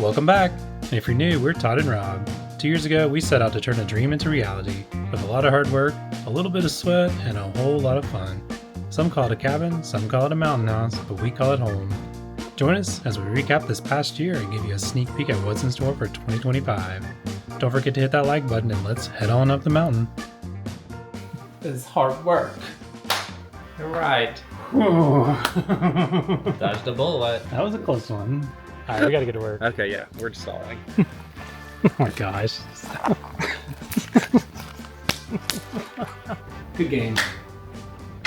Welcome back! And if you're new, we're Todd and Rob. 2 years ago, we set out to turn a dream into reality with a lot of hard work, a little bit of sweat, and a whole lot of fun. Some call it a cabin, some call it a mountain house, but we call it home. Join us as we recap this past year and give you a sneak peek at what's in store for 2025. Don't forget to hit that like button and let's head on up the mountain. This is hard work. You're right. Dodged a bullet. That was a close one. Alright, we gotta get to work. Okay, yeah, we're just stalling. Oh my gosh. Good game.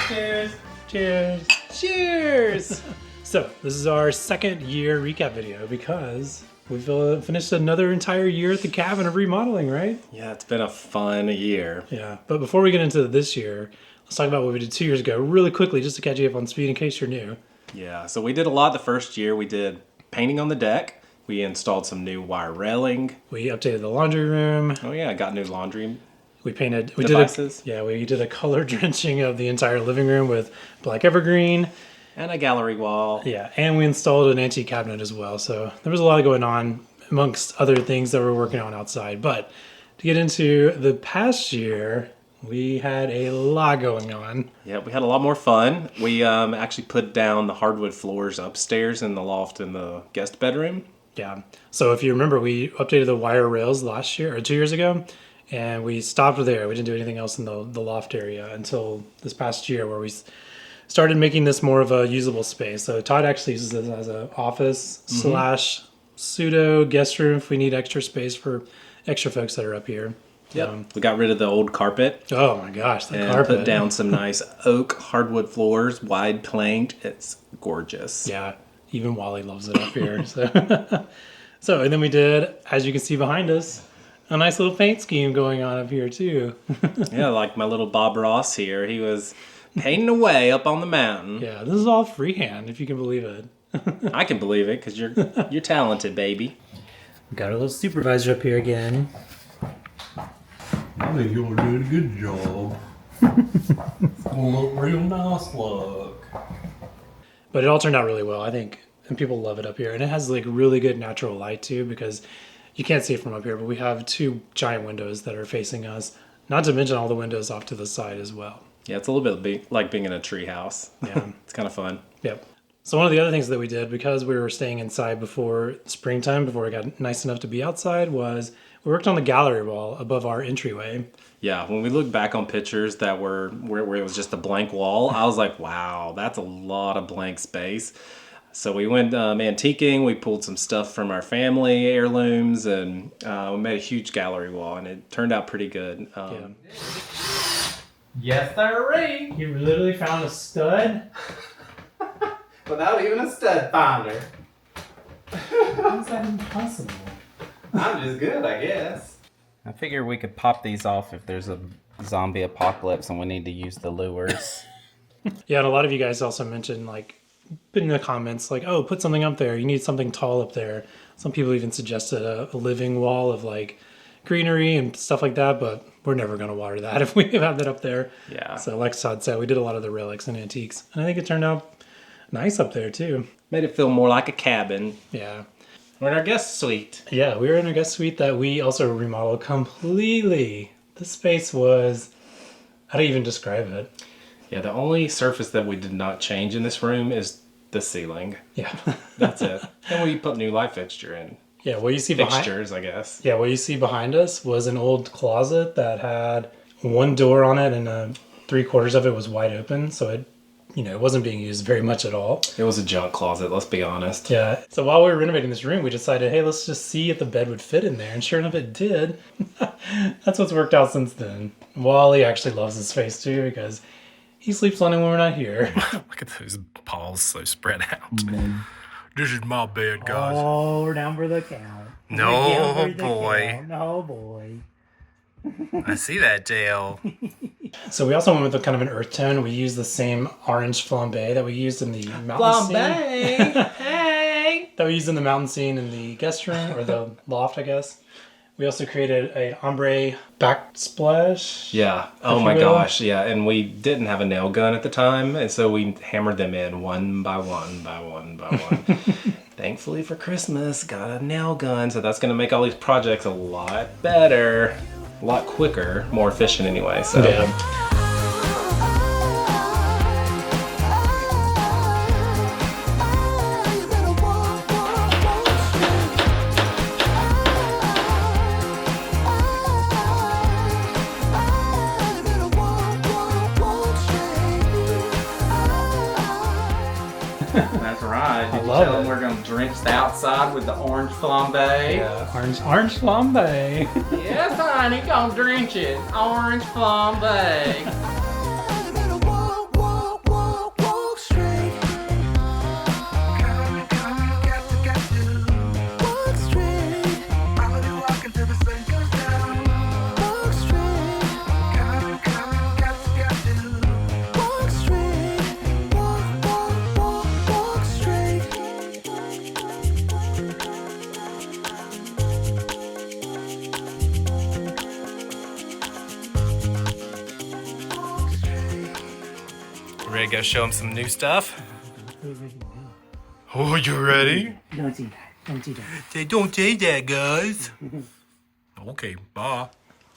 Cheers. Cheers. Cheers. So, this is our second year recap video because we've finished another entire year at the cabin of remodeling, right? Yeah, it's been a fun year. Yeah, but before we get into this year, let's talk about what we did 2 years ago really quickly just to catch you up on speed in case you're new. Yeah, so we did a lot the first year. We did painting on the deck. We installed some new wire railing. We updated the laundry room. Oh yeah, got new laundry. We painted. Devices. We did a color drenching of the entire living room with black evergreen. And a gallery wall. Yeah, and we installed an antique cabinet as well. So there was a lot going on amongst other things that we're working on outside. But to get into the past year, we had a lot going on. Yeah, we had a lot more fun. We actually put down the hardwood floors upstairs in the loft in the guest bedroom. Yeah. So if you remember, we updated the wire rails last year or 2 years ago, and we stopped there. We didn't do anything else in the loft area until this past year where we started making this more of a usable space. So Todd actually uses this as an office slash pseudo guest room if we need extra space for extra folks that are up here. Yep. We got rid of the old carpet. Oh my gosh, the and carpet. Put down some nice oak hardwood floors, wide planked. It's gorgeous. Yeah, even Wally loves it up here. So, and then we did, as you can see behind us, a nice little paint scheme going on up here too. Yeah, like my little Bob Ross here. He was painting away up on the mountain. Yeah, this is all freehand, if you can believe it. I can believe it because you're talented, baby. Got our little supervisor up here again. I think you're doing a good job. It's gonna look real nice, look. But it all turned out really well, I think. And people love it up here. And it has like really good natural light too, because you can't see it from up here, but we have two giant windows that are facing us. Not to mention all the windows off to the side as well. Yeah, it's a little bit like being in a tree house. Yeah. It's kind of fun. Yep. So one of the other things that we did, because we were staying inside before springtime, before it got nice enough to be outside, was we worked on the gallery wall above our entryway. Yeah, when we look back on pictures that were where it was just a blank wall, I was like, wow, that's a lot of blank space. So we went antiquing, we pulled some stuff from our family, heirlooms, and we made a huge gallery wall, and it turned out pretty good. Yeah. Yes, sirree. You literally found a stud? Without even a stud finder. How is that impossible? I'm just good, I guess. I figure we could pop these off if there's a zombie apocalypse and we need to use the lures. Yeah, and a lot of you guys also mentioned, like, put in the comments, like, oh, put something up there. You need something tall up there. Some people even suggested a living wall of, like, greenery and stuff like that, but we're never going to water that if we have that up there. Yeah. So like Todd said, we did a lot of the relics and antiques, and I think it turned out nice up there too. Made it feel more like a cabin. Yeah. We're in our guest suite. Yeah, we were in a guest suite that we also remodeled completely. This space was, how do you even describe it? Yeah, the only surface that we did not change in this room is the ceiling. Yeah. That's it. And we put new light fixture in. Yeah, what you see Fixtures, I guess. Yeah, what you see behind us was an old closet that had one door on it and 3/4 of it was wide open, so it, it wasn't being used very much at all. It was a junk closet, let's be honest. Yeah. So while we were renovating this room, we decided, hey, let's just see if the bed would fit in there, and sure enough, it did. That's what's worked out since then. Wally actually loves this space too because he sleeps on it when we're not here. Look at those paws so spread out. This is my bed, guys. Oh, we're down for the count. No, boy. No, boy. I see that, Dale. So we also went with a kind of an earth tone. We used the same orange flambe that we used in the mountain scene. Hey! That we used in the mountain scene in the guest room, or the loft, I guess. We also created an ombre backsplash. Yeah. Oh my gosh. Yeah. And we didn't have a nail gun at the time. And so we hammered them in one by one by one by one. thankfully for Christmas, got a nail gun. So that's gonna make all these projects a lot better, a lot quicker, more efficient anyway. So. Yeah. That's right. Did you love tell it. them we're going to drench the outside with the orange flambe? Yeah, orange flambe. Yes, honey, gonna drench it. Orange flambe. Ready to go show them some new stuff? Oh, you ready? Don't do that. Don't do that. They don't say that, guys. Okay, bye.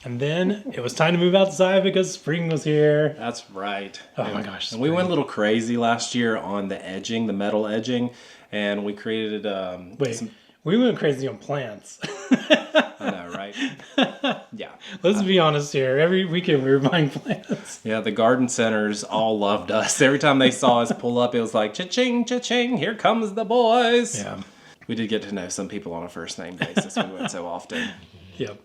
And then it was time to move outside because spring was here. That's right. Oh my gosh. And we went a little crazy last year on the edging, the metal edging, and we created Wait, we went crazy on plants. I know, right? Yeah. Let's be honest here. Every weekend we were buying plants. Yeah, the garden centers all loved us. Every time they saw us pull up, it was like, cha-ching, cha-ching, here comes the boys. Yeah. We did get to know some people on a first name basis. We went so often. Yep.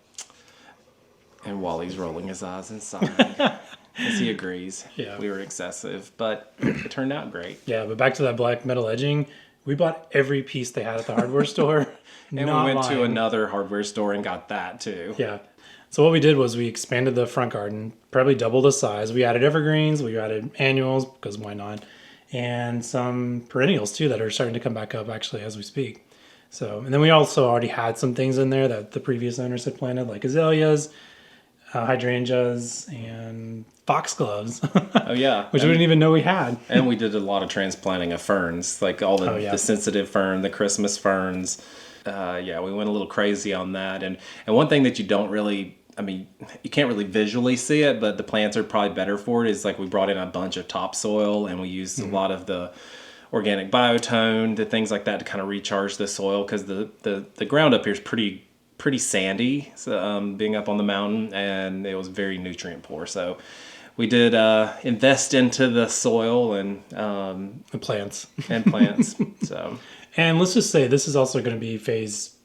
And Wally's rolling his eyes inside because he agrees. Yeah. We were excessive, but it turned out great. Yeah, but back to that black metal edging. We bought every piece they had at the hardware store. And Not we went to lying. another hardware store and got that too. Yeah. So what we did was we expanded the front garden, probably double the size. We added evergreens, we added annuals, because why not? And some perennials too that are starting to come back up actually as we speak. So, and then we also already had some things in there that the previous owners had planted, like azaleas, hydrangeas, and foxgloves. Oh yeah. Which we didn't even know we had. And we did a lot of transplanting of ferns, like all the, Oh, yeah. the sensitive fern, the Christmas ferns. Yeah, we went a little crazy on that. And one thing that you don't really, I mean, you can't really visually see it, but the plants are probably better for it, is like we brought in a bunch of topsoil and we used a lot of the organic biotone, the things like that to kind of recharge the soil, because the ground up here is pretty sandy, so, being up on the mountain, and it was very nutrient poor. So we did invest into the soil and The plants. plants. So And let's just say this is also going to be phase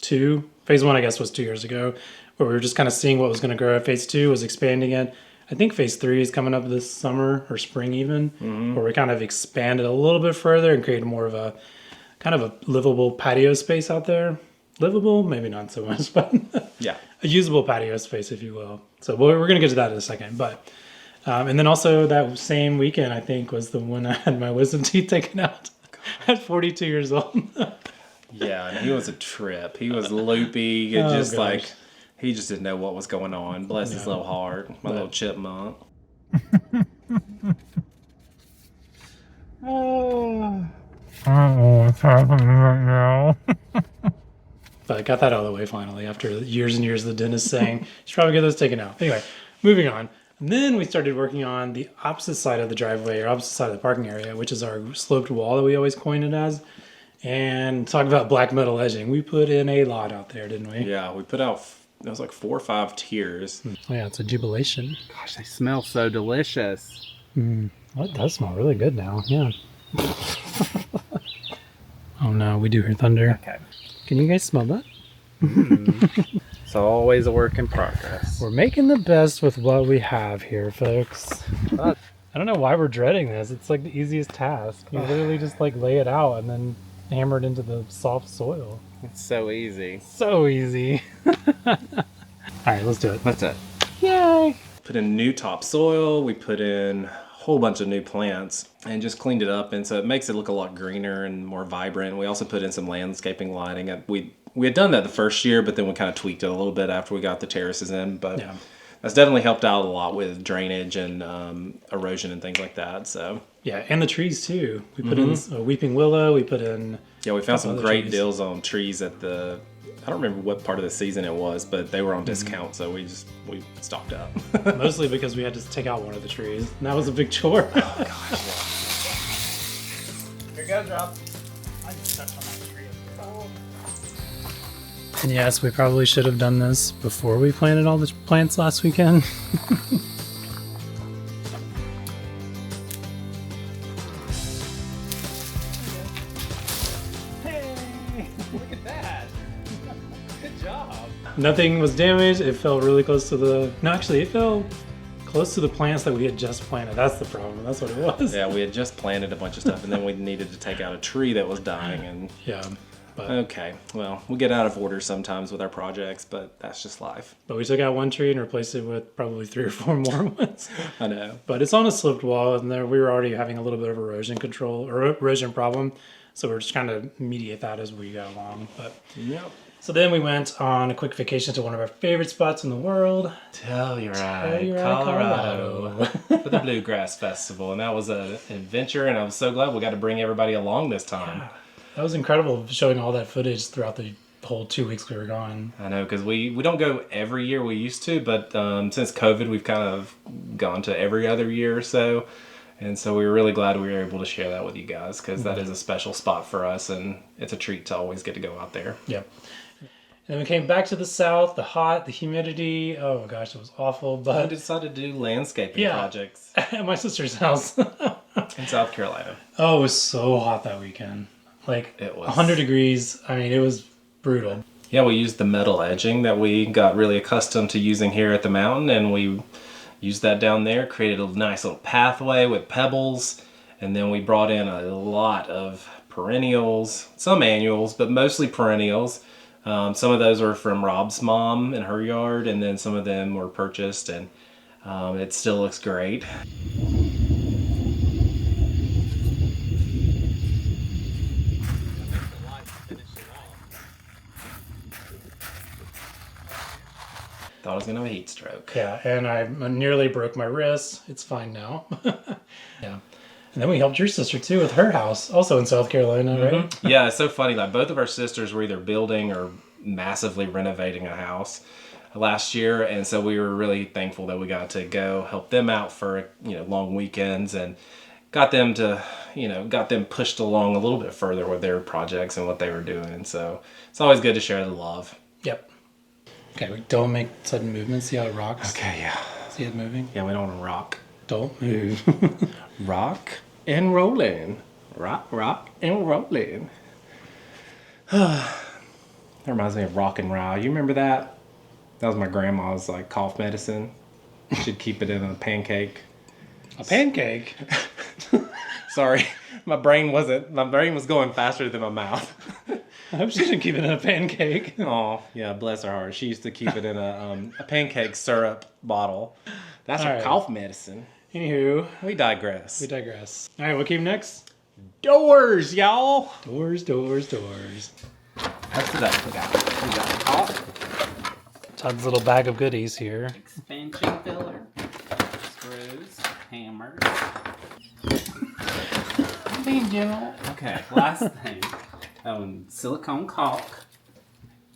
2. Phase 1, I guess, was 2 years ago, where we were just kind of seeing what was going to grow. Phase 2 was expanding it. I think phase 3 is coming up this summer or spring even, where we kind of expanded a little bit further and created more of a kind of a livable patio space out there. Livable, maybe not so much, but yeah. a usable patio space, if you will. So we're going to get to that in a second. But and then also that same weekend, I think, was the one I had my wisdom teeth taken out at 42 years old. Yeah, and he was a trip. He was loopy. It Oh, just gosh. like, he just didn't know what was going on. Bless his little heart. My little chipmunk. What's happening right now? But I got that out of the way finally after years and years of the dentist saying, you should probably get those taken out. Anyway, moving on. And then we started working on the opposite side of the driveway, or opposite side of the parking area, which is our sloped wall that we always coined it as. And talk about black metal edging. We put in a lot out there, didn't we? Yeah, we put out, it was like 4 or 5 tiers. Oh, yeah, it's a jubilation. Gosh, they smell so delicious. Well, it does smell really good now. Yeah. Oh no, we do hear thunder. Okay. Can you guys smell that? It's always a work in progress. We're making the best with what we have here, folks. I don't know why we're dreading this. It's like the easiest task. You literally just like lay it out and then hammer it into the soft soil. It's so easy. So easy. All right, let's do it. That's it. Yay! Put in new topsoil. We put in a whole bunch of new plants and just cleaned it up. And so it makes it look a lot greener and more vibrant. We also put in some landscaping lighting. We had done that the first year, but then we kind of tweaked it a little bit after we got the terraces in. But Yeah. that's definitely helped out a lot with drainage and erosion and things like that. So Yeah, and the trees too. We put in a weeping willow. We put in Yeah, we found some other great trees. deals on trees at the, I don't remember what part of the season it was, but they were on discount, so we stocked up. Mostly because we had to take out one of the trees. And that was a big chore. Here you go, Rob. I just touched on that tree. And yes, we probably should have done this before we planted all the plants last weekend. Look at that. Good job. Nothing was damaged. It fell really close to the... No, actually, it fell close to the plants that we had just planted. That's the problem. That's what it was. Yeah, we had just planted a bunch of stuff, and then we needed to take out a tree that was dying, and Yeah. But, okay, well, we get out of order sometimes with our projects, but that's just life. but we took out one tree and replaced it with probably 3 or 4 more ones. I know. But it's on a sloped wall, and there we were already having a little bit of erosion control or erosion problem. So we're just trying to mediate that as we go along. But Yep. so then we went on a quick vacation to one of our favorite spots in the world. Telluride, Colorado. for the Bluegrass Festival, and that was an adventure, and I'm so glad we got to bring everybody along this time. That was incredible, showing all that footage throughout the whole 2 weeks we were gone. I know, because we don't go every year we used to, but since COVID, we've kind of gone to every other year or so. And so we were really glad we were able to share that with you guys, because that is a special spot for us, and it's a treat to always get to go out there. Yep. And then we came back to the south, the hot, the humidity. Oh my gosh, it was awful. I But decided to do landscaping Yeah. projects at my sister's house. in South Carolina. Oh, it was so hot that weekend. Like It was. 100 degrees. I mean, it was brutal. Yeah, we used the metal edging that we got really accustomed to using here at the mountain, and we used that down there, created a nice little pathway with pebbles, and then we brought in a lot of perennials, some annuals, but mostly perennials. Some of those were from Rob's mom in her yard, and then some of them were purchased, and it still looks great. Thought I was gonna have a heat stroke. Yeah, and I nearly broke my wrist. It's fine now. Yeah. And then we helped your sister too with her house, also in South Carolina, right? Yeah, it's so funny. Like both of our sisters were either building or massively renovating a house last year, and so we were really thankful that we got to go help them out for long weekends, and got them pushed along a little bit further with their projects and what they were doing. So it's always good to share the love. Yep. Okay, we don't make sudden movements. See how it rocks? Okay, yeah. See it moving? Yeah, we don't want to rock. Don't move. Rock and rolling. Rock and rolling. That reminds me of rock and rye. You remember that? That was my grandma's like cough medicine. She'd keep it in a pancake. A pancake? Sorry, my brain was going faster than my mouth. I hope she didn't keep it in a pancake. Oh, yeah, bless her heart. She used to keep it in a pancake syrup bottle. That's her All right. cough medicine. Anywho, We digress. we digress. All right, what came next? Doors, y'all. Doors, doors, doors. That's what else we got. We got caulk, Todd's little bag of goodies here. expansion filler, screws, hammers. I'm being general. Okay, last thing. Silicone caulk.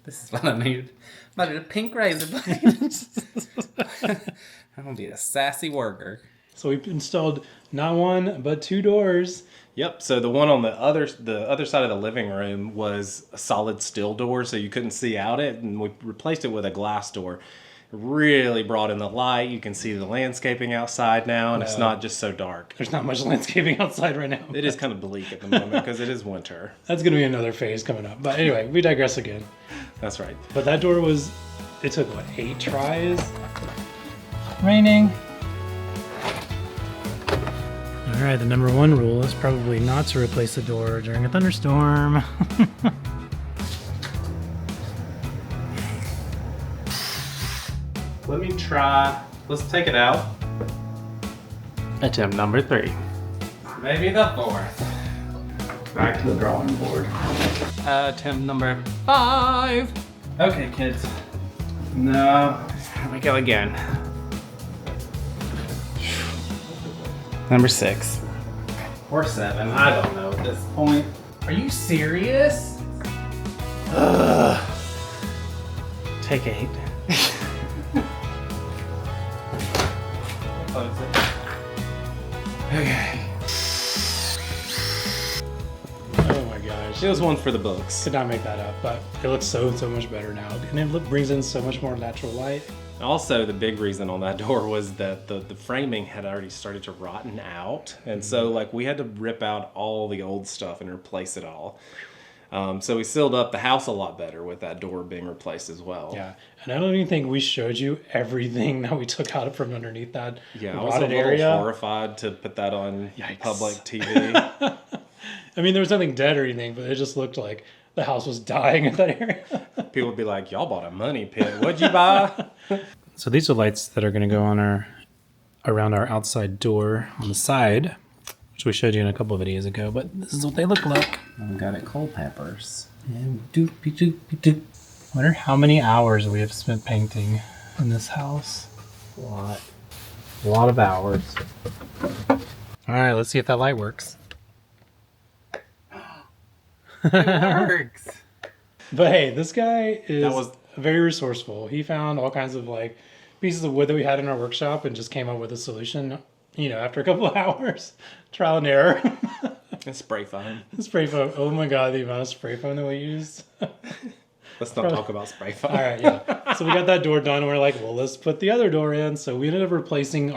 This is what I needed. I needed a pink razor blade. I'm gonna be a sassy worker. So we installed not one, but 2 doors. Yep. So the one on the other side of the living room was a solid steel door, so you couldn't see out it, and we replaced it with a glass door. It really brought in the light. You can see the landscaping outside now, and it's not just so dark. There's not much landscaping outside right now. It is kind of bleak at the moment because it is winter. That's going to be another phase coming up. But anyway, we digress again. That's right. But that door it took, 8 tries? Raining. All right, the number 1 rule is probably not to replace the door during a thunderstorm. Let me try. Let's take it out. Attempt number 3. Maybe the 4th. Back to the drawing board. Attempt number 5. Okay, kids. No. Here we go again. Number 6. Or 7. I don't know at this point. Are you serious? Take 8. Okay. Oh my gosh. It was one for the books. Could not make that up, but it looks so much better now. And it brings in so much more natural light. Also, the big reason on that door was that the framing had already started to rotten out. And so like we had to rip out all the old stuff and replace it all. So we sealed up the house a lot better with that door being replaced as well. Yeah, and I don't even think we showed you everything that we took out from underneath that Yeah, I was a rotted little horrified horrified to put that on Yikes. public TV. I mean, there was nothing dead or anything, but it just looked like the house was dying in that area. People would be like, y'all bought a money pit. What'd you buy? So these are lights that are going to go on around our outside door on the side, which we showed you in a couple of videos ago, but this is what they look like. We got it coal peppers. Wonder how many hours we have spent painting in this house. A lot of hours. All right, let's see if that light works. It works. But hey, this guy is That was- very resourceful. He found all kinds of like pieces of wood that we had in our workshop and just came up with a solution, you know, after a couple of hours. Trial and error. And spray foam. Spray foam. Oh my god, the amount of spray foam that we used. Let's not talk about spray foam. All right, yeah. So we got that door done. And we're like, well, let's put the other door in. So we ended up replacing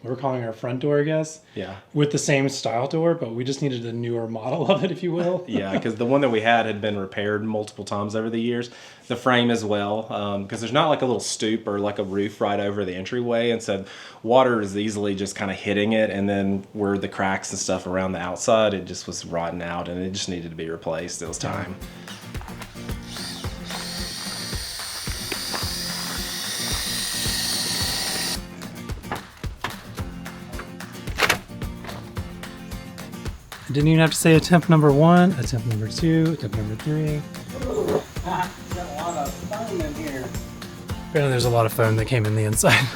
we're calling our front door, I guess. Yeah. With the same style door, but we just needed a newer model of it, if you will. Yeah, because the one that we had been repaired multiple times over the years. The frame as well, because there's not like a little stoop or like a roof right over the entryway, and so water is easily just kind of hitting it, and then where the cracks and stuff around the outside, it just was rotting out, and it just needed to be replaced. It was time. Didn't even have to say attempt number 1, attempt number 2, attempt number 3. Got a lot of foam in here. Apparently there's a lot of foam that came in the inside.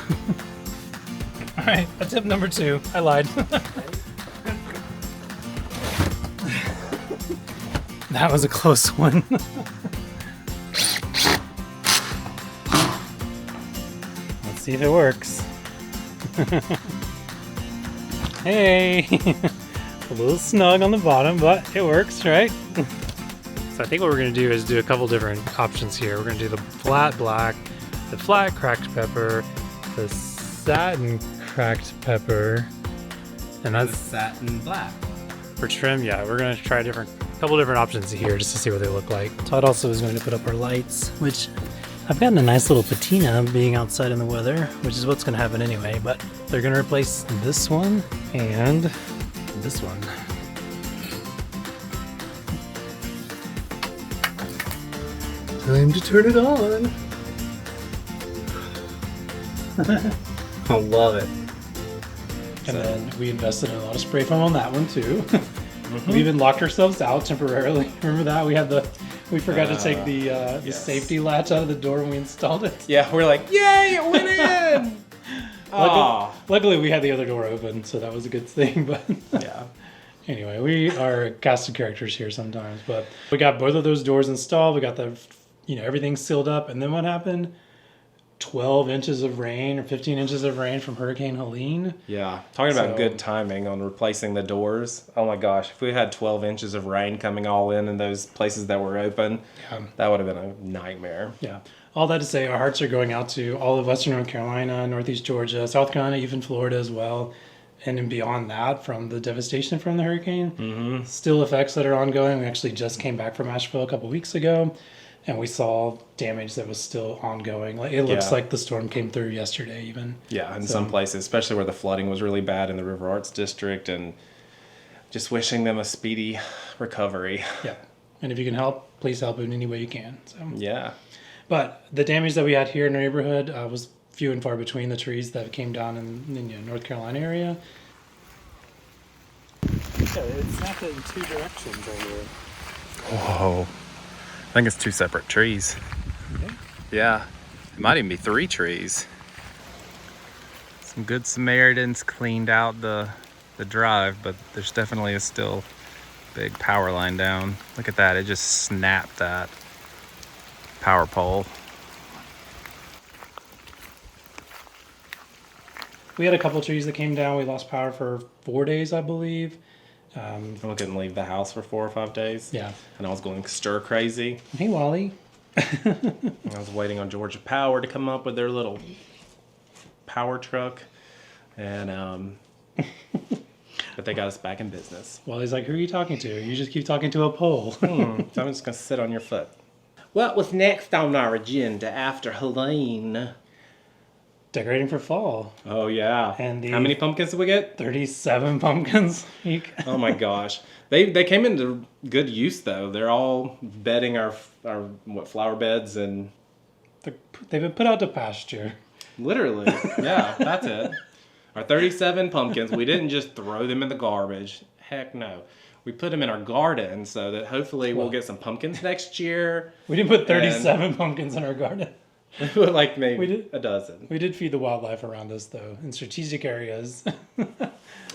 All right, attempt number 2. I lied. That was a close one. Let's see if it works. Hey! A little snug on the bottom, but it works, right? So I think what we're going to do is do a couple different options here. We're going to do the flat black, the flat cracked pepper, the satin cracked pepper, and The that's satin black. for trim. Yeah, we're going to try couple different options here just to see what they look like. Todd also is going to put up our lights, which I've gotten a nice little patina being outside in the weather, which is what's going to happen anyway, but they're going to replace this one and this one. Time to turn it on. I love it. And then we invested in a lot of spray foam on that one too. We even locked ourselves out temporarily. Remember that? We forgot to take the yes. safety latch out of the door when we installed it. Yeah, we're like, yay, it went in! Luckily, we had the other door open, so that was a good thing. But Yeah. anyway, we are casted characters here sometimes. But we got both of those doors installed. We got everything sealed up. And then what happened? 12 inches of rain or 15 inches of rain from Hurricane Helene. Yeah, talking about So- good timing on replacing the doors. Oh my gosh, if we had 12 inches of rain coming all in those places that were open, that would have been a nightmare. Yeah. All that to say, our hearts are going out to all of Western North Carolina, Northeast Georgia, South Carolina, even Florida as well. And then beyond that, from the devastation from the hurricane, still effects that are ongoing. We actually just came back from Asheville a couple weeks ago, and we saw damage that was still ongoing. Like it looks Yeah. like the storm came through yesterday even. Yeah, in some places, especially where the flooding was really bad in the River Arts District, and just wishing them a speedy recovery. Yeah. And if you can help, please help in any way you can. So. Yeah. But the damage that we had here in our neighborhood was few and far between the trees that came down in North Carolina area. Yeah, it's snapped in 2 directions over here. Whoa. I think it's 2 separate trees. Okay. Yeah. It might even be 3 trees. Some good Samaritans cleaned out the drive, but there's definitely still a Big power line down. Look at that. It just snapped that power pole. We had a couple trees that came down. We lost power for 4 days, I believe. I couldn't leave the house for 4 or 5 days. Yeah. And I was going stir crazy. Hey, Wally. I was waiting on Georgia Power to come up with their little power truck. And, but they got us back in business. Wally's like, who are you talking to? You just keep talking to a pole. So I'm just going to sit on your foot. What was next on our agenda after Helene? Decorating for fall. Oh, yeah. And how many pumpkins did we get? 37 pumpkins. Oh, my gosh. They came into good use, though. They're all bedding our flower beds and... They've been put out to pasture. Literally. Yeah, that's it. Our 37 pumpkins, we didn't just throw them in the garbage. Heck no. We put them in our garden so that hopefully we'll get some pumpkins next year. We didn't put 37 pumpkins in our garden. Like maybe a dozen. We did feed the wildlife around us, though, in strategic areas.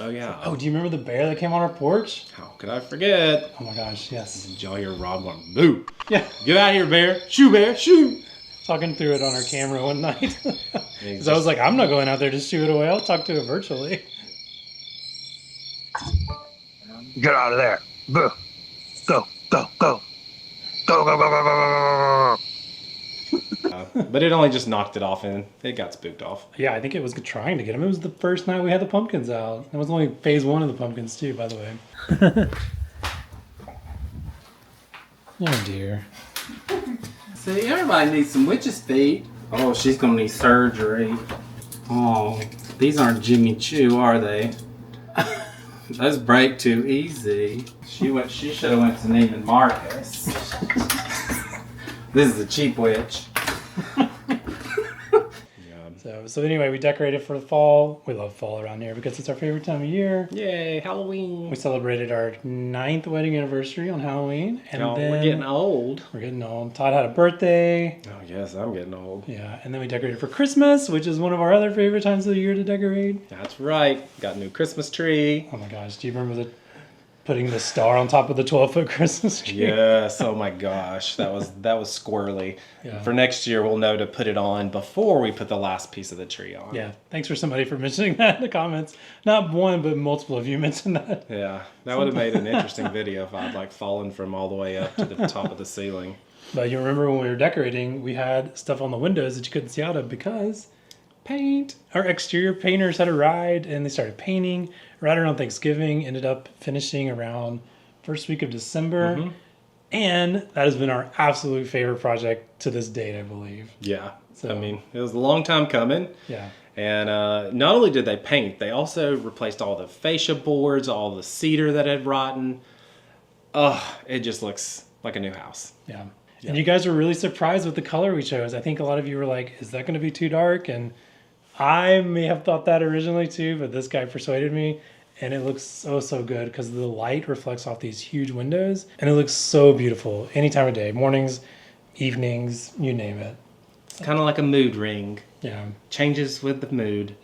Oh, yeah. Oh, do you remember the bear that came on our porch? How could I forget? Oh, my gosh, yes. Did y'all hear Rob going, boo? Yeah. Get out of here, bear. Shoo, bear. Shoo. Talking through it on our camera one night. Because I was like, I'm not going out there to shoo it away. I'll talk to it virtually. Get out of there. Boo. Go, go, go. Go, go, go, go, go, go, go. But it only just knocked it off and it got spooked off. Yeah, I think it was trying to get him. It was the first night we had the pumpkins out. It was only phase 1 of the pumpkins, too, by the way. Oh, dear. See, everybody needs some witch's feet. Oh, she's gonna need surgery. Oh, these aren't Jimmy Choo, are they? Those break too easy. She should have went to Neiman Marcus. This is a cheap witch. So anyway, we decorated for the fall. We love fall around here because it's our favorite time of year. Yay, Halloween. We celebrated our 9th wedding anniversary on Halloween. And then we're getting old. We're getting old. Todd had a birthday. Oh, yes, I'm getting old. Yeah, and then we decorated for Christmas, which is one of our other favorite times of the year to decorate. That's right. Got a new Christmas tree. Oh my gosh, do you remember putting the star on top of the 12-foot Christmas tree? Yes, oh my gosh. That was squirrely. Yeah. For next year, we'll know to put it on before we put the last piece of the tree on. Yeah, thanks for somebody for mentioning that in the comments. Not one, but multiple of you mentioned that. Yeah, that would have made an interesting video if I'd fallen from all the way up to the top of the ceiling. But you remember when we were decorating, we had stuff on the windows that you couldn't see out of because paint. Our exterior painters had arrived and they started painting right around Thanksgiving, ended up finishing around first week of December. Mm-hmm. And that has been our absolute favorite project to this date, I believe. Yeah. So, I mean, it was a long time coming. Yeah. And not only did they paint, they also replaced all the fascia boards, all the cedar that had rotten. Oh, it just looks like a new house. Yeah. And you guys were really surprised with the color we chose. I think a lot of you were like, is that going to be too dark? And I may have thought that originally too, but this guy persuaded me. And it looks so, so good because the light reflects off these huge windows. And it looks so beautiful any time of day. Mornings, evenings, you name it. It's kind of like a mood ring. Yeah. Changes with the mood.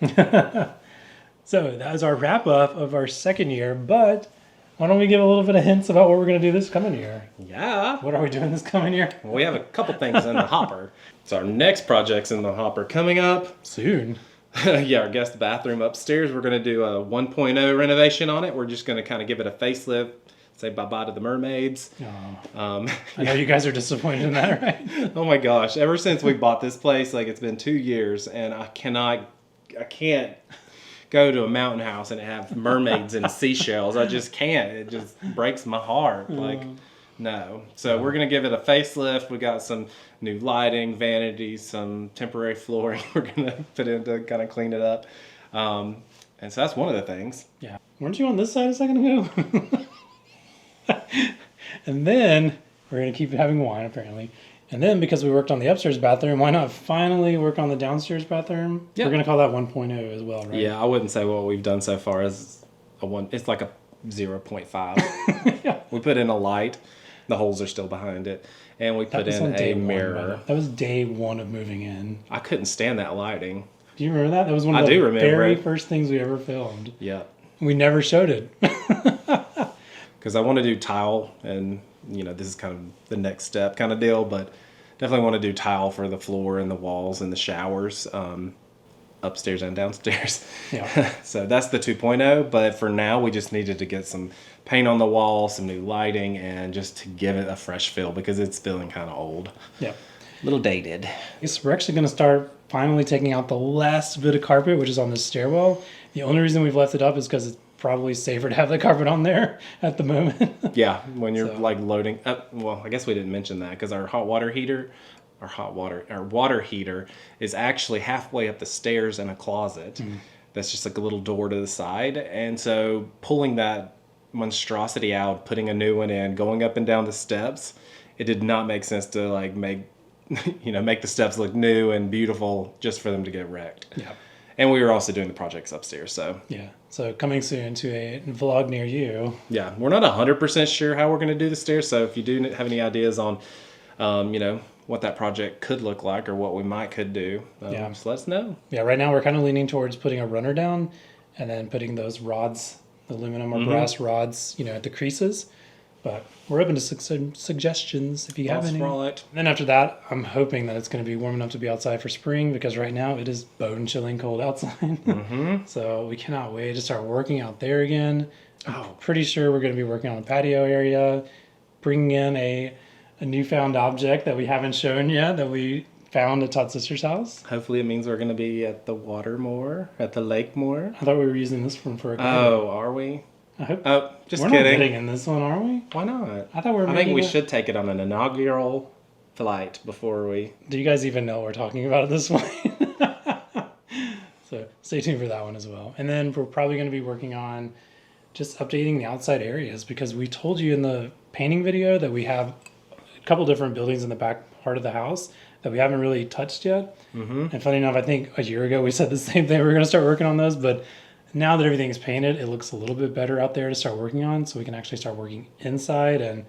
So that was our wrap up of our second year. But why don't we give a little bit of hints about what we're going to do this coming year? Yeah. What are we doing this coming year? Well, we have a couple things in the hopper. So our next project's in the hopper coming up. Soon. Yeah, our guest bathroom upstairs. We're going to do a 1.0 renovation on it. We're just going to kind of give it a facelift, say bye-bye to the mermaids. Oh. I know you guys are disappointed in that, right? Oh my gosh. Ever since we bought this place, it's been 2 years, and I can't go to a mountain house and have mermaids and seashells. I just can't. It just breaks my heart. No. So we're going to give it a facelift. We got some new lighting, vanities, some temporary flooring we're going to put in to kind of clean it up. And so that's one of the things. Yeah. Weren't you on this side a second ago? And then we're going to keep having wine, apparently. And then because we worked on the upstairs bathroom, why not finally work on the downstairs bathroom? Yep. We're going to call that 1.0 as well, right? Yeah, I wouldn't say what we've done so far is a 1. It's like a 0.5. Yeah. We put in a light. The holes are still behind it. And we put in a mirror. That was day 1 of moving in. I couldn't stand that lighting. Do you remember that? That was one of the very first things we ever filmed. Yeah. We never showed it. because I want to do tile, and this is kind of the next step kind of deal, but definitely want to do tile for the floor and the walls and the showers, upstairs and downstairs. Yeah. So that's the 2.0, but for now we just needed to get some paint on the wall, some new lighting, and just to give it a fresh feel because it's feeling kind of old. Yeah. A little dated. Yes, we're actually going to start finally taking out the last bit of carpet, which is on the stairwell. The only reason we've left it up is because it's probably safer to have the carpet on there at the moment. Yeah, when you're like loading up. Well, I guess we didn't mention that because our water heater is actually halfway up the stairs in a closet. That's just like a little door to the side. And so pulling that monstrosity out, putting a new one in, going up and down the steps, it did not make sense to like make the steps look new and beautiful just for them to get wrecked. Yeah. And we were also doing the projects upstairs, so. Yeah. So coming soon to a vlog near you. Yeah, we're not 100% sure how we're going to do the stairs, so if you do have any ideas on, what that project could look like or what we could do, just let us know. Yeah, right now we're kind of leaning towards putting a runner down and then putting those rods, the aluminum or brass rods, at the creases. But we're open to suggestions if you have any. Right. And then after that, I'm hoping that it's going to be warm enough to be outside for spring because right now it is bone-chilling cold outside. So we cannot wait to start working out there again. I'm pretty sure we're going to be working on the patio area, bringing in a newfound object that we haven't shown yet that we found at Todd's sister's house. Hopefully it means we're going to be at the water more, at the lake more. I thought we were using this one for a garden. Oh, are we? I hope. Oh, just we're kidding. Not bidding in this one, are we? Why not? I thought we were. I think we should take it on an inaugural flight before we. Do you guys even know what we're talking about at this point? So stay tuned for that one as well. And then we're probably going to be working on just updating the outside areas because we told you in the painting video that we have a couple different buildings in the back part of the house that we haven't really touched yet. And funny enough, I think a year ago we said the same thing. We were going to start working on those, but now that everything's painted, it looks a little bit better out there to start working on, so we can actually start working inside and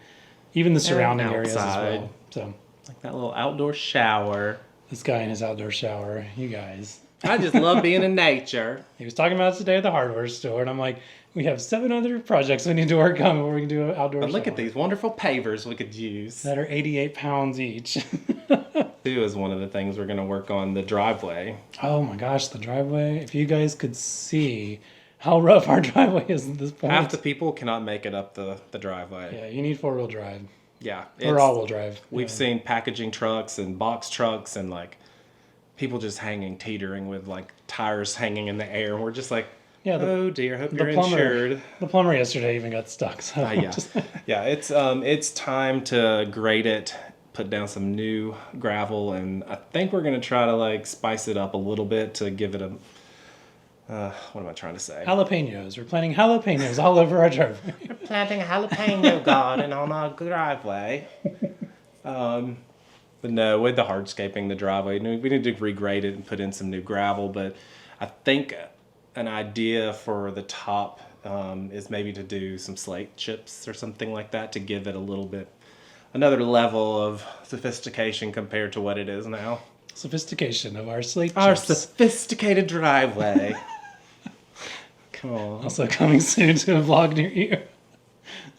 even the surrounding areas as well. So, like that little outdoor shower. This guy in his outdoor shower, you guys. I just love being in nature. He was talking about it today at the hardware store, and I'm like, we have 7 other projects we need to work on before we can do an outdoor But look shower at these wonderful pavers we could use. that are 88 pounds each. Too is one of the things we're going to work on, the driveway. Oh my gosh, the driveway. If you guys could see how rough our driveway is at this point. Half the people cannot make it up the driveway. Yeah, you need 4-wheel drive. Yeah. Or all-wheel drive. We've seen packaging trucks and box trucks and like people just teetering with like tires hanging in the air. And we're just like, oh dear, hope you're insured. The plumber yesterday even got stuck. So Yeah, it's time to grade it, put down some new gravel, and I think we're going to try to like spice it up a little bit to give it a what am I trying to say? Jalapenos. We're planting jalapenos all over our driveway. We're planting a jalapeno garden on our driveway. But no, with the hardscaping, the driveway, we need to regrade it and put in some new gravel. But I think an idea for the top is maybe to do some slate chips or something like that to give it a little bit, another level of sophistication compared to what it is now. Sophistication of our slate Our chips. sophisticated driveway. Come on. Also coming soon to a vlog near you.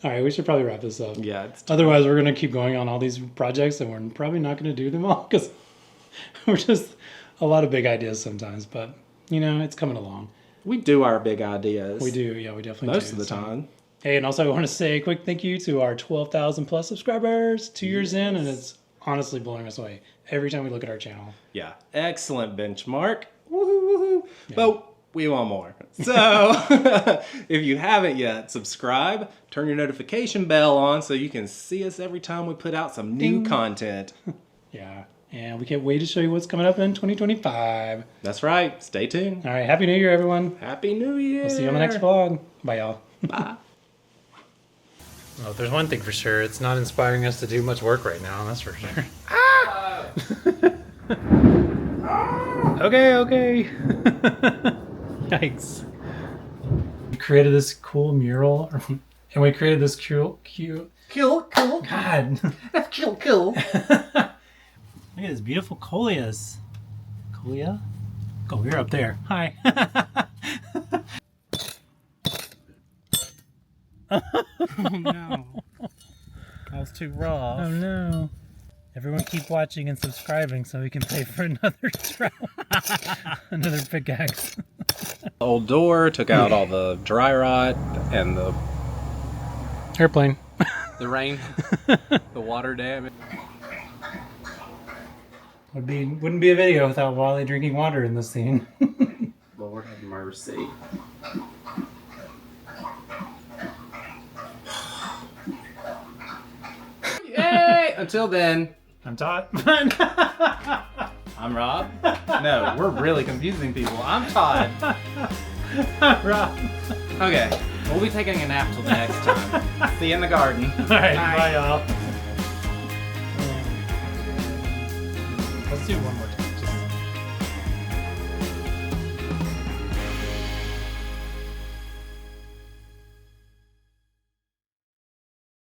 All right, we should probably wrap this up. Yeah. Otherwise, we're going to keep going on all these projects, and we're probably not going to do them all because we're just a lot of big ideas sometimes. But, it's coming along. We do our big ideas. We do. Yeah, we definitely do. Most of the time. Hey, and also I want to say a quick thank you to our 12,000 plus subscribers 2 years in, and it's honestly blowing us away every time we look at our channel. Yeah. Excellent benchmark. Woohoo, woohoo. Yeah. But we want more. So if you haven't yet, subscribe, turn your notification bell on so you can see us every time we put out some new content. Yeah. And we can't wait to show you what's coming up in 2025. That's right. Stay tuned. All right. Happy New Year, everyone. Happy New Year. We'll see you on the next vlog. Bye, y'all. Bye. Well, if there's one thing for sure, it's not inspiring us to do much work right now. That's for sure. Okay. Yikes. We created this cool mural, and we created this cool. God. That's cool. Look at this beautiful coleus. Colia? Oh, you're up there. Hi. Oh no. That was too rough. Oh no. Everyone keep watching and subscribing so we can pay for another trowel. Another pickaxe. Old door, took out all the dry rot and the Airplane. rain, the water damage. Wouldn't be a video without Wally drinking water in this scene. Lord have mercy. Yay! Until then, I'm Todd. I'm Rob. No, we're really confusing people. I'm Todd. Rob. Okay, we'll be taking a nap till next time. See you in the garden. Alright, bye y'all. Let's do one more.